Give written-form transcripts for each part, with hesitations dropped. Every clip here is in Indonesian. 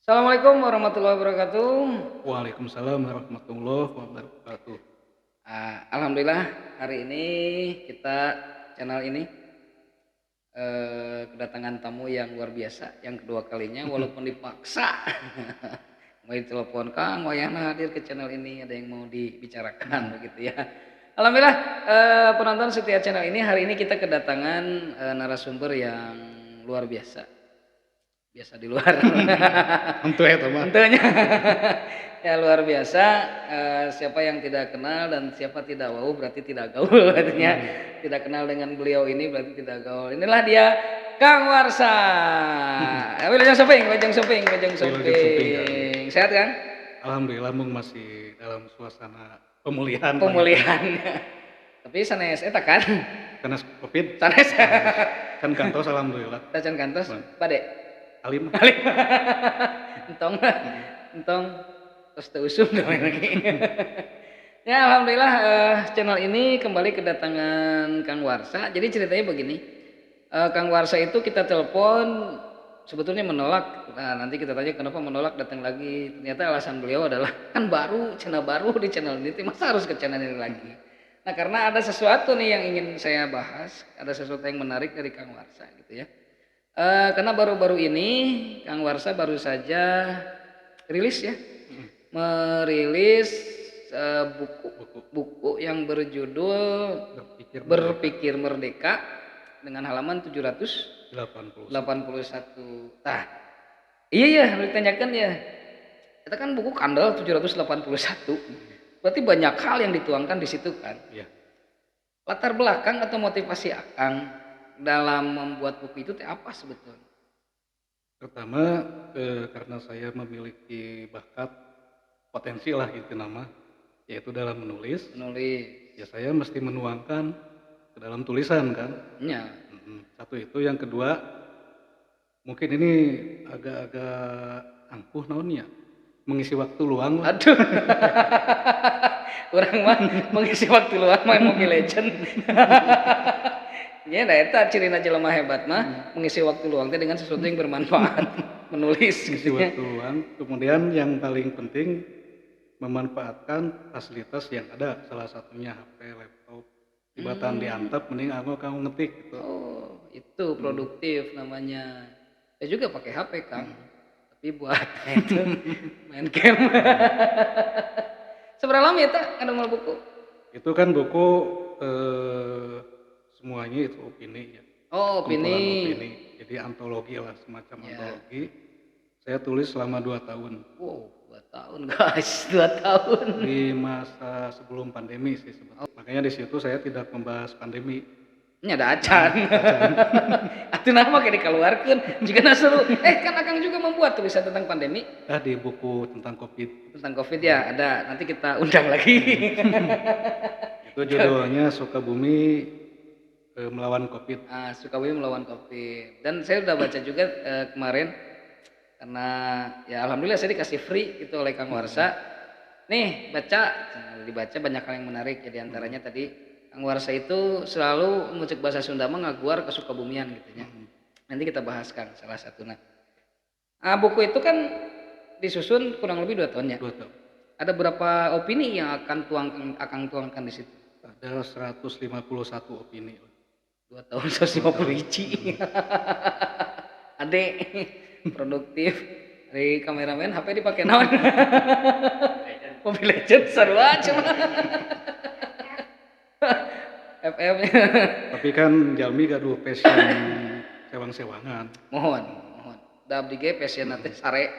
Assalamualaikum warahmatullahi wabarakatuh. Waalaikumsalam warahmatullahi wabarakatuh. Alhamdulillah hari ini kita channel ini kedatangan tamu yang luar biasa yang kedua kalinya walaupun dipaksa. Mau ditelepon Kang, wayahna hadir ke channel ini ada yang mau dibicarakan begitu ya. Alhamdulillah penonton setia channel ini hari ini kita kedatangan narasumber yang luar biasa. Biasa di luar. Tentu ya teman. Tentunya. Ya luar biasa, siapa yang tidak kenal dan siapa tidak wow berarti tidak gaul artinya. Tidak kenal dengan beliau ini berarti tidak gaul. Inilah dia Kang Warsa. Wilujeng Suping. Sehat Kang? Alhamdulillah mung masih dalam suasana pemulihan. Tapi sanes eta kan? Karena Covid. Sanes. Kan kantos alhamdulillah. Tacan kantos, Pade. Alim. Entong terus teusum lagi. Ya alhamdulillah channel ini kembali kedatangan Kang Warsa. Jadi ceritanya begini, Kang Warsa itu kita telepon sebetulnya menolak. Nah nanti kita tanya kenapa menolak datang lagi. Ternyata alasan beliau adalah kan channel baru di channel ini, masa harus ke channel ini lagi. Nah karena ada sesuatu nih yang ingin saya bahas, ada sesuatu yang menarik dari Kang Warsa gitu ya. Karena baru-baru ini Kang Warsa baru saja rilis ya, merilis buku yang berjudul Berpikir Merdeka dengan halaman 781. Tah, iya ditanyakan ya. Kita kan buku kandel 781. Berarti banyak hal yang dituangkan di situ kan. Iya. Latar belakang atau motivasi Akang dalam membuat buku itu apa sebetulnya? Pertama karena saya memiliki bakat potensi lah itu nama, yaitu dalam menulis. Ya saya mesti menuangkan ke dalam tulisan kan. Ya. Satu itu, yang kedua mungkin ini agak-agak angkuh naonnya, mengisi waktu luang. Aduh. Orang mah mengisi waktu luang main Mobile Legend. Ya, nah eta cirina jelema hebat mah mengisi waktu luang dengan sesuatu yang bermanfaat, menulis mengisi waktu luang. Kemudian yang paling penting memanfaatkan fasilitas yang ada, salah satunya HP, laptop. Tibatan diantep mending kamu ngetik gitu. Oh, itu produktif namanya. Saya juga pakai HP Kang. Tapi buat itu main game. Seberapa lama ya tak ngademel buku? Itu kan buku semuanya itu opini ya. Oh, opini. Jadi antologi lah, semacam antologi. Saya tulis selama 2 tahun. Wow, 2 tahun guys, 2 tahun. Di masa sebelum pandemi sih sebetulnya. Makanya di situ saya tidak membahas pandemi. Ini ada acan. Atuh nama kayak dikeluarkan. Jika naseru, kan Akang juga membuat tulisan tentang pandemi. Di buku tentang Covid. Tentang Covid ya, ada. Nanti kita undang lagi. Itu judulnya Sukabumi melawan Covid. Sukabumi melawan Covid. Dan saya udah baca juga kemarin, karena ya alhamdulillah saya dikasih free gitu oleh Kang Warsa. Nih dibaca banyak hal yang menarik ya, diantaranya tadi Kang Warsa itu selalu mengucap bahasa Sunda mah ngaguar ke Sukabumian gitu ya. Nanti kita bahas Kang salah satunya. Buku itu kan disusun kurang lebih 2 tahun ya. 2 tahun. Ada berapa opini yang akan tuangkan di situ? Ada 151 opini. 2 tahun 150 hiji. Adek produktif. Dari kameramen HP dipakai naon? Mobile Legend seru aja mah. FF. Tapi kan jalmi gaduh passion sewang-sewangan. Mohon. Da abdi ge passion teh sare.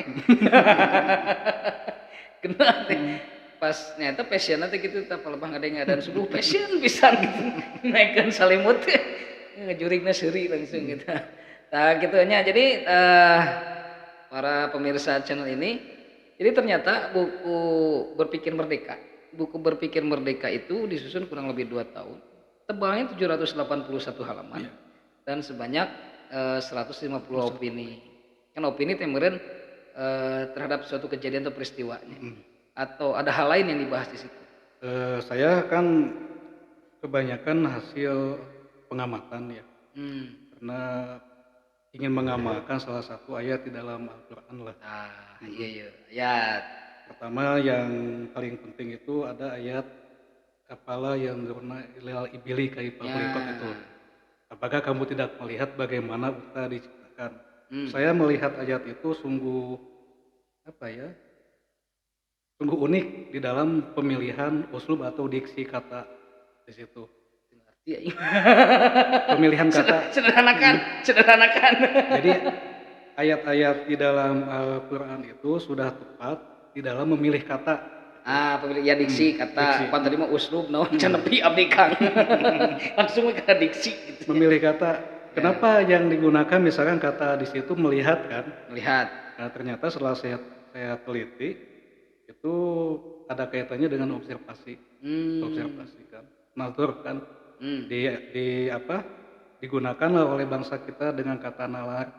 Kena teh. Pas nyata passion teh gitu tah palebah ngadeng-ngadan subuh passion pisan gitu. Naikkeun salimut teh. Ngejurigna seuri langsung gitu. Nah gitu nya. Jadi para pemirsa channel ini, jadi ternyata buku Berpikir Merdeka itu disusun kurang lebih 2 tahun. Tebalnya 781 halaman dan sebanyak 150 opini. Kan opini temereun terhadap suatu kejadian atau peristiwanya. Atau ada hal lain yang dibahas di situ. Saya kan kebanyakan hasil pengamatan ya. Karena ingin mengamalkan salah satu ayat di dalam Al-Quran lah. Ah, iya ayat. Pertama yang paling penting itu ada ayat apalah yang zurna ilal ibili kaifa khuliqat itu. Apakah kamu tidak melihat bagaimana unta diciptakan? Saya melihat ayat itu sungguh apa ya? Sungguh unik di dalam pemilihan uslub atau diksi kata di situ. Iya. Pemilihan kata Sederhanakan. jadi ayat-ayat di dalam Al-Quran itu sudah tepat di dalam memilih kata. Pemilih ya diksi kata apa tadi mah uslub naon can nepi abdi Kang. Langsung ke diksi gitu. Memilih kata. Kenapa yang digunakan misalkan kata di situ melihat kan? Melihat. Nah, ternyata setelah saya teliti itu ada kaitannya dengan observasi. Observasi kan. Nazar kan. Di apa? Digunakanlah oleh bangsa kita dengan kata nalar.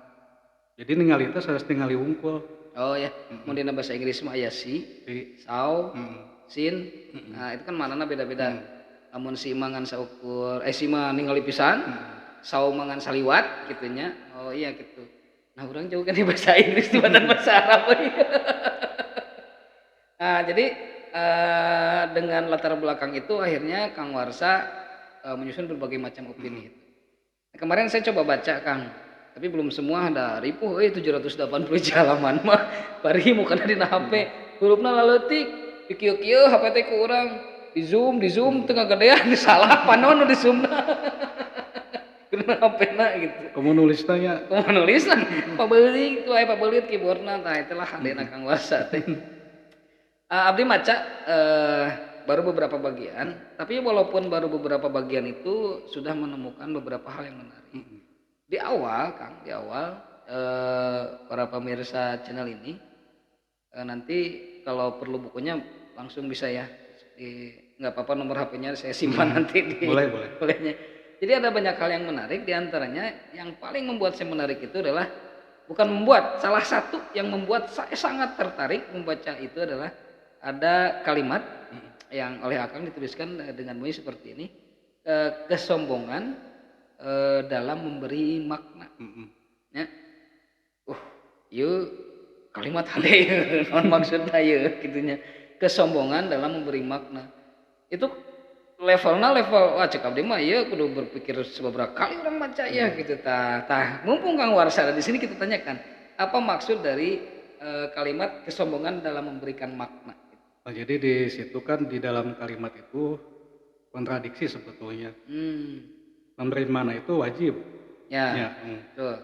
Jadi ningali itu harus ningali unggul. Oh ya, mau dina bahasa Inggris mah aya si, saw, sin. Nah, itu kan manana beda-beda. Amun si mangan saukur si mah ningali pisan, saw mangan saliwat gitunya. Oh iya gitu. Nah, urang jauh kan di bahasa Inggris dibanding bahasa Arab. Nah, jadi dengan latar belakang itu akhirnya Kang Warsa menyusun berbagai macam opini. Nah, kemarin saya coba baca Kang, tapi belum semua ada ripuh 780 halaman mah bari mukana dina HP hurufna laletik di kieu-kieu HP teh ku urang di zoom tengah gedean salah panon di zoomna karena HP-na gitu. Kamu nulis tanya. Kamu nulis lah pabeuli itu aya pabeuli keyboardna tah itulah hadena Kang Warsa teh. Abdi maca baru beberapa bagian, tapi walaupun baru beberapa bagian itu sudah menemukan beberapa hal yang menarik. Di awal, Kang, para pemirsa channel ini nanti kalau perlu bukunya langsung bisa ya, nggak apa-apa nomor HP-nya saya simpan nanti di bolehnya. Jadi ada banyak hal yang menarik, diantaranya yang paling membuat saya menarik itu adalah salah satu yang membuat saya sangat tertarik membaca itu adalah ada kalimat yang oleh Akang dituliskan dengan bunyi seperti ini, kesombongan dalam memberi makna. Ya. Ieu kalimat hade non maksudna ieu gitunya. Kesombongan dalam memberi makna. Itu levelnya wah cek abdi mah ieu kudu berpikir beberapa kali orang baca ya gitu tah. Mumpung Kang Warsa ada di sini kita tanyakan, apa maksud dari kalimat kesombongan dalam memberikan makna? Nah, jadi di situ kan di dalam kalimat itu kontradiksi sebetulnya. Memberi mana itu wajib. Ya.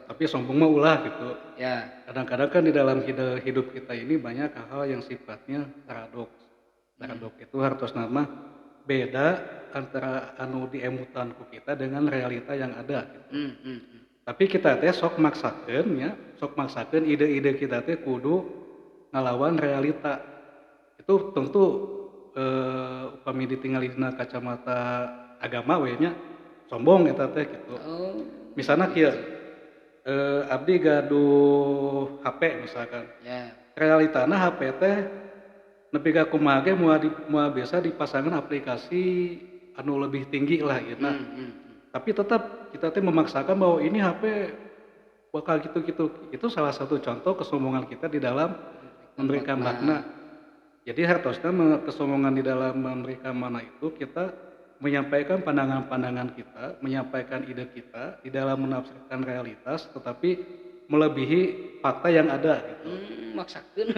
Tapi sombong mah ulah gitu. Ya. Kadang-kadang kan di dalam hidup kita ini banyak hal-hal yang sifatnya paradoks. Paradoks itu harus nama beda antara anu diemutan ku kita dengan realita yang ada gitu. Tapi kita teh sok maksakeun ide-ide kita teh kudu ngalawan realita. Itu tentu upami ditinggali dina kacamata agama we nya sombong eta teh gitu. Misalnya kieu abdi gaduh HP misalkan. Realitana HP teh nepi ka kumaha ge moal biasa dipasangkan aplikasi anu lebih tinggi lah gitu. Tapi tetap kita teh memaksakan bahwa ini HP bakal gitu-gitu. Itu salah satu contoh kesombongan kita di dalam memberikan makna. Jadi harusnya kesombongan di dalam memberikan makna itu kita menyampaikan pandangan-pandangan kita, menyampaikan ide kita di dalam menafsirkan realitas, tetapi melebihi fakta yang ada. Gitu. Maksakeun.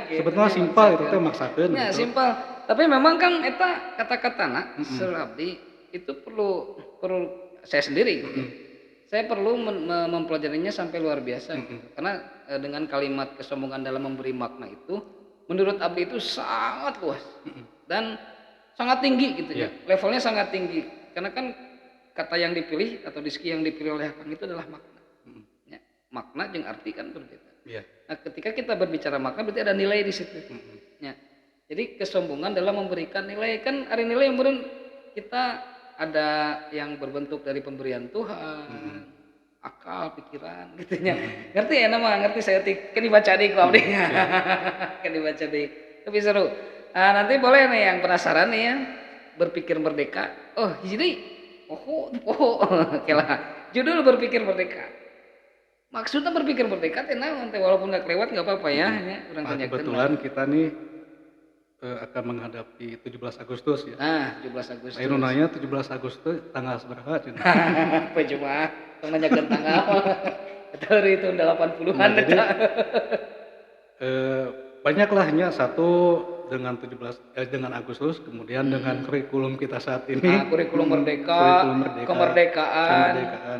Sebetulnya simpel itu teh maksakeun. Ya gitu. Simpel. Tapi memang Kang eta kata-katana Abdi itu perlu saya sendiri. Gitu. Saya perlu mempelajarinya sampai luar biasa. Gitu. Karena dengan kalimat kesombongan dalam memberi makna itu, menurut Abdi itu sangat luas dan sangat tinggi gitu ya. Levelnya sangat tinggi. Karena kan kata yang dipilih atau diksi yang dipilih oleh Akang itu adalah makna. Ya, makna jeung arti kan berbeda. Nah, ketika kita berbicara makna berarti ada nilai di situ. Ya. Jadi kesombongan dalam memberikan nilai kan ada nilai yang kita ada yang berbentuk dari pemberian Tuhan. Akal, pikiran gitu nya. Ngerti ya nama, ngerti saya kan dibaca di ku abdi. Kan dibaca di. Tapi seru. Nah, nanti boleh nih yang penasaran nih ya, berpikir merdeka. Oh, jadi kela. Judul berpikir merdeka. Maksudnya berpikir merdeka teh naon teh walaupun nggak kelewat nggak apa-apa ya, urang Nah, tanyakeun. kebetulan kita nih akan menghadapi 17 Agustus ya. Nah, 17 Agustus. Saya nanya 17 Agustus tanggal seberapa cenah? Apa cuma tong nanyakeun tanggal. Eta itu tahun 80-an Nah, jadi eta. banyaklah nya satu dengan 17 dengan Agustus, kemudian dengan kurikulum kita saat ini. Nah, kurikulum merdeka, Kurikulum merdeka, kemerdekaan. kemerdekaan.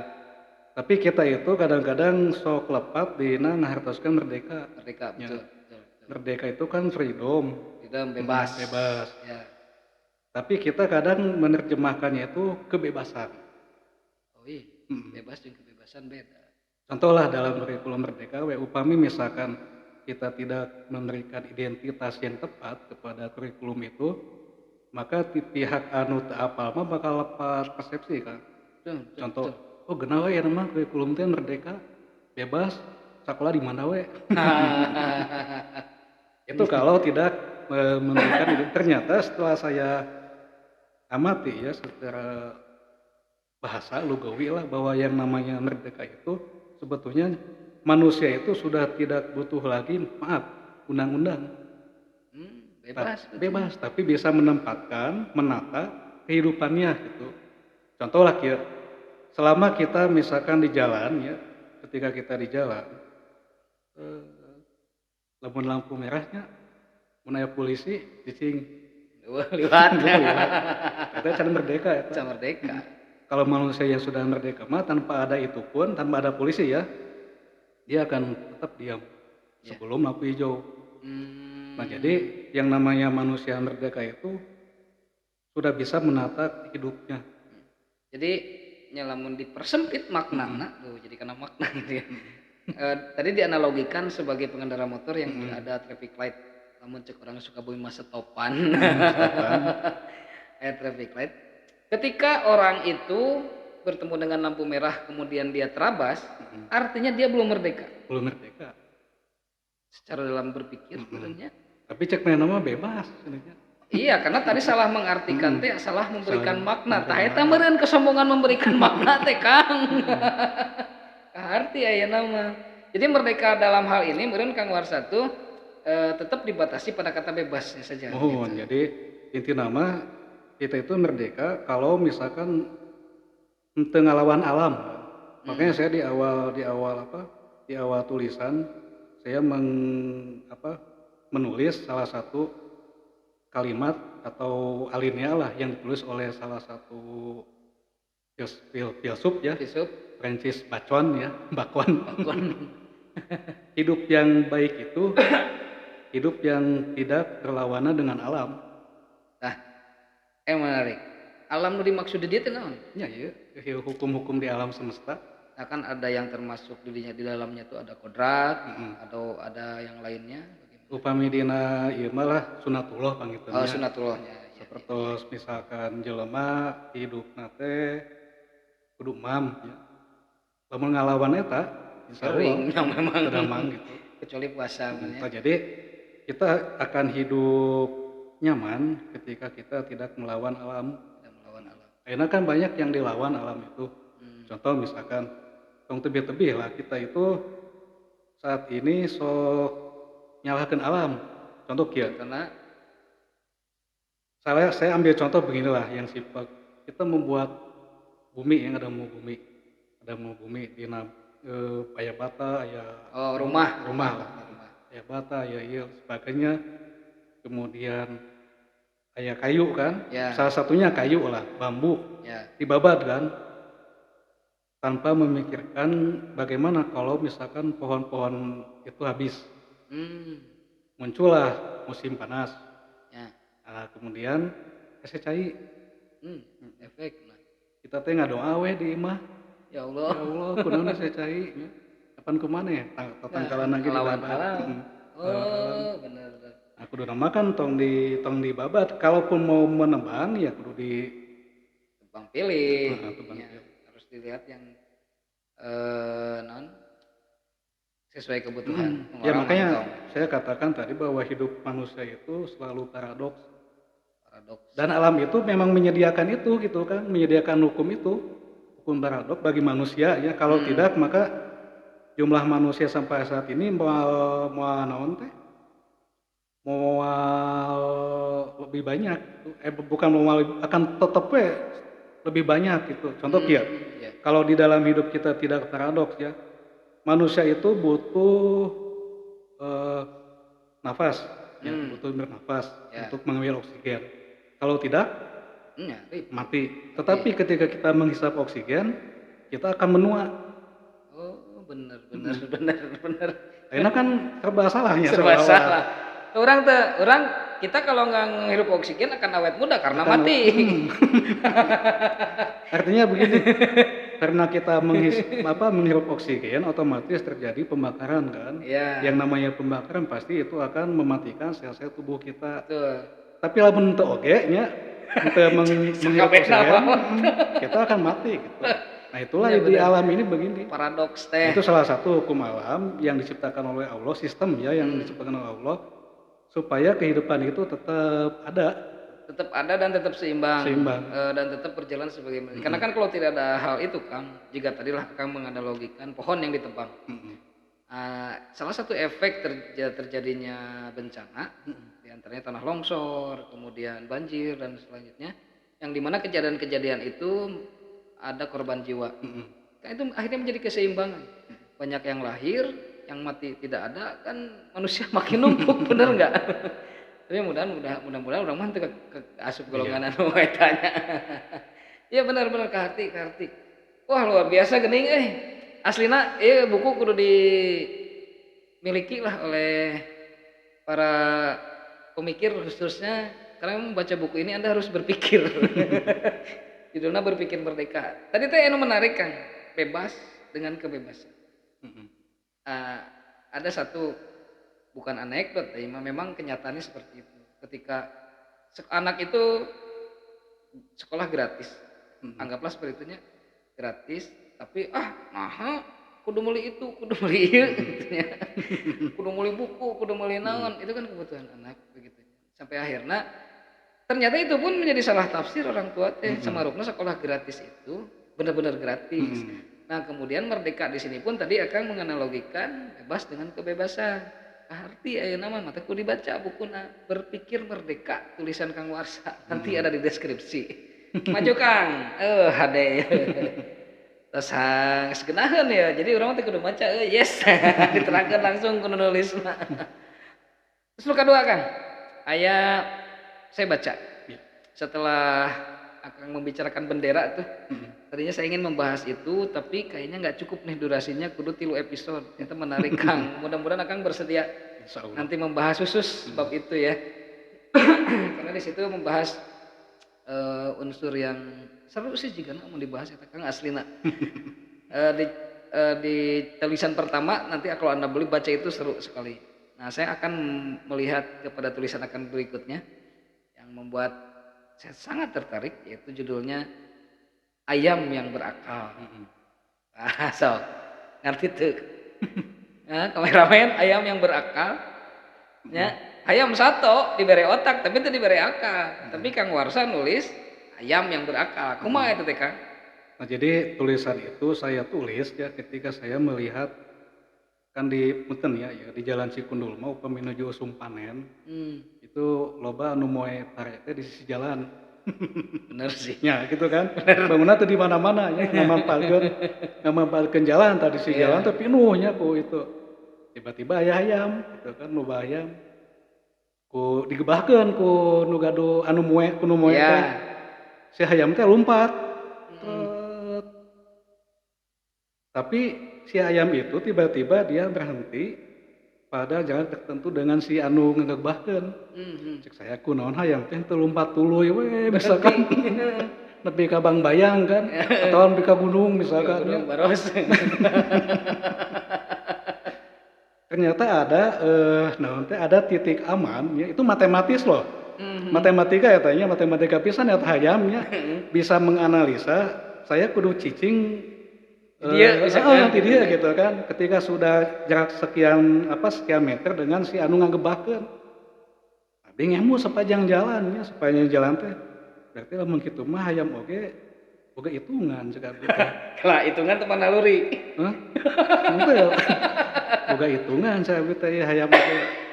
Tapi kita itu kadang-kadang sok lepat dina ngahartoskeun merdeka. Merdeka, Ya. betul, betul, betul. Merdeka itu kan freedom, Freedom, bebas. bebas. Ya. Tapi kita kadang menerjemahkannya itu kebebasan. Oh iya, bebas dan kebebasan beda. Contohlah dalam kurikulum merdeka, upami misalkan kita tidak memberikan identitas yang tepat kepada kurikulum itu, maka pihak anu teu apal mah bakal lepas persepsi kan. Betul, Contoh, oh geuna we mah kurikulum teh merdeka, bebas, sekolah di mana we. Itu kalau tidak memberikan itu. Ternyata setelah saya amati ya secara bahasa lugawi lah bahwa yang namanya merdeka itu sebetulnya manusia itu sudah tidak butuh lagi undang-undang. Bebas. Bebas, tapi bisa menempatkan, menata kehidupannya gitu. Contoh lah ya, selama kita misalkan di jalan ya, ketika kita di jalan, lamun lampu merahnya, mun aya polisi, cicing, Liwat. kita can merdeka ya. Bisa merdeka. Kalau manusia yang sudah merdeka mah tanpa ada itu pun, tanpa ada polisi ya, dia akan tetap diam sebelum lampu hijau. Nah jadi yang namanya manusia merdeka itu sudah bisa menata hidupnya. Jadi nyalamun dipersempit maknana tuh jadi kena makna gitu ya. Tadi dianalogikan sebagai pengendara motor yang ada traffic light. Namun cek orang suka bumi masa topan. Traffic light. Ketika orang itu bertemu dengan lampu merah kemudian dia terabas, artinya dia belum merdeka. Belum merdeka. Secara dalam berpikir sebenarnya. Tapi cek nama bebas sebenarnya. Iya, karena tadi salah mengartikan teh, salah memberikan makna. Tah eta meureun kesombongan memberikan makna teh, Kang. Arti aya nama. Jadi merdeka dalam hal ini meureun Kang Warsa tuh tetap dibatasi pada kata bebasnya saja. Oh, gitu. Jadi inti nama kita itu merdeka kalau misalkan teu ngalawan alam. Makanya saya di awal tulisan saya menulis salah satu kalimat atau alinea lah yang ditulis oleh salah satu filsuf ya, Francis Bacon ya, Bacon. Hidup yang baik itu hidup yang tidak berlawanan dengan alam. Nah, menarik. Alam nu dimaksud di dieu teh naon? Ya, hukum-hukum di alam semesta. Nah, kan ada yang termasuk di dalamnya tuh ada kodrat atau ada yang lainnya. Upami dina ieu malah sunatullah pangiteunya. Oh, sunatullahnya. Sapertos misalkan jelema hidupna teh kudu mam ya. Lamun ngalawan eta Sering yang memang damang gitu. Kecuali puasa Nah, jadi kita akan hidup nyaman ketika kita tidak melawan alam. Karena kan banyak yang dilawan alam itu. Contoh misalkan tong tebih-tebih lah kita itu saat ini sok nyalahkan alam. Contoh kieu. Karena Saya ambil contoh beginilah yang simpel. Kita membuat bumi yang ada mau bumi di aya bata, aya rumah lah. Aya bata, aya sebagainya. Kemudian aya kayu kan? Ya. Salah satunya kayu lah, bambu. Ya. Dibabat kan? Tanpa memikirkan bagaimana kalau misalkan pohon-pohon itu habis. Muncullah musim panas. Ya. Nah, kemudian cai. Efek. Kita teh ngadoa we di imah. Ya Allah. Ya Allah, kunaon cai. Kapan kumana ya? Tangkalan lagi di babat. Oh, benar. Nah, kudu nama kan tong dibabat. Kalaupun mau menebang ya kudu di tebang pilih. Tebang ya, harus dilihat yang sesuai kebutuhan. Ya makanya saya katakan tadi bahwa hidup manusia itu selalu paradoks. Dan alam itu memang menyediakan itu gitu kan, menyediakan hukum paradoks bagi manusia ya. Kalau tidak maka jumlah manusia sampai saat ini moal naon teh, moal lebih banyak, bukan moal akan tetep we lebih banyak gitu. Contoh kieu, Iya. kalau di dalam hidup kita tidak paradoks ya, manusia itu butuh eh, nafas, ya, butuh bernafas Ya. untuk mengambil oksigen. Kalau tidak, Rip. mati. Tetapi ketika kita menghisap oksigen, kita akan menua. Oh, bener. Akhirnya kan serba salahnya Serba seolah-olah. salah. Orang kita kalau nggak menghirup oksigen akan awet muda karena Akan- mati. Artinya begini, karena kita menghirup oksigen, otomatis terjadi pembakaran kan. Iya. Yang namanya pembakaran pasti itu akan mematikan sel-sel tubuh kita. Betul. Tapi lamun teu oge nya, teu menghirup oksigen, kita akan mati gitu. Nah itulah Iya, di benar. alam ini begini. Paradoks teh. Itu salah satu hukum alam yang diciptakan oleh Allah, sistem ya yang diciptakan oleh Allah supaya kehidupan itu tetap ada. Tetap ada dan tetap seimbang. Seimbang. Dan tetap berjalan sebagaimana. Karena kan kalau tidak ada hal itu, Kang, jika tadilah Kang menganalogikan pohon yang ditebang. Salah satu efek terjadinya bencana, diantaranya tanah longsor, kemudian banjir dan selanjutnya, yang dimana kejadian-kejadian itu ada korban jiwa. Kan itu akhirnya menjadi keseimbangan. Banyak yang lahir, yang mati tidak ada, kan manusia makin numpuk, bener nggak? Tapi mudah-mudahan orang mah teu ke asup golongan anu etanya. Iya benar-benar kahati. Wah luar biasa geuning Aslina buku kudu dimiliki lah oleh para pemikir khususnya karena membaca buku ini Anda harus berpikir. Judulnya Berpikir Merdeka. Tadi teh anu menarik Kang, bebas dengan kebebasan. Ada satu bukan anekdot, memang kenyataannya seperti itu. Ketika anak itu sekolah gratis, anggaplah seperti itunya gratis, tapi mahal, kudu meuli itu, kudu meuli ieu, kudu meuli buku, kudu meuli naon, itu kan kebutuhan anak begitu. Sampai akhirnya ternyata itu pun menjadi salah tafsir orang tua teh, samarupna sekolah gratis itu benar-benar gratis. Nah kemudian merdeka di sini pun tadi akan menganalogikan bebas dengan kebebasan. Arti ayeuna mah mata kudu dibaca bukuna Berpikir Merdeka tulisan Kang Warsa. Nanti ada di deskripsi. Maju Kang. Hade. Terus segenaheun ya. Jadi urang teh kudu maca yes. Diterangkeun langsung ku nulisna. Terus nu kadua Kang. Aya saya baca. Setelah akan membicarakan bendera tuh. Tadinya saya ingin membahas itu, tapi kayaknya nggak cukup nih durasinya, kudu 3 episode. Itu menarik Kang. Mudah-mudahan Kang bersedia nanti membahas khusus bab itu ya. Karena di situ membahas unsur yang seru sih jika mau dibahas ya Kang aslina. Di tulisan pertama nanti kalau Anda beli baca itu seru sekali. Nah, saya akan melihat kepada tulisan akan berikutnya yang membuat saya sangat tertarik, yaitu judulnya Ayam yang Berakal. So, ngerti tuh. Nah, kameramen ayam yang berakal. Ya, ayam satu diberi otak tapi itu diberi akal. Tapi Kang Warsa nulis ayam yang berakal. Kumaha itu teh Kang? Nah, jadi tulisan itu saya tulis ya ketika saya melihat kan di Muten ya di Jalan Cikundul mau menuju Usum Panen. Itu loba anu moe parete di sisi jalan. Bener sih. Ya gitu kan. Bangunna teh di mana-mana nya ngamanfaatkeun jalan tadi si jalan teh pinuhnya ku itu. Tiba-tiba aya ayam gitu kan loba ayam. Ku digebahkeun ku nu gaduh anu moe ku nu moe teh. Si ayam teh lompat. Tapi si ayam itu tiba-tiba dia berhenti pada jalan tertentu dengan si anu ngegebahkeun. Cek saya kunaon hayam teh teu lompat tuluy we misalkan nepi ka Bang Bayang kan atau nepi ka gunung misalkan ya. Baros. Ternyata ada ada titik aman ya itu matematis loh. Matematika ya tanya matematika pisan ya hayamnya bisa menganalisa saya kudu cicing dia gitu kan ketika sudah jarak sekian meter dengan si anu ngagebahkeun abi ngemu sepanjang jalan teh berarti lamun kitu mah hayam oge boga hitungan ceuk abdi teh Lah hitungan teman naluri. Henteu. Boga hitungan saya teh hayam teh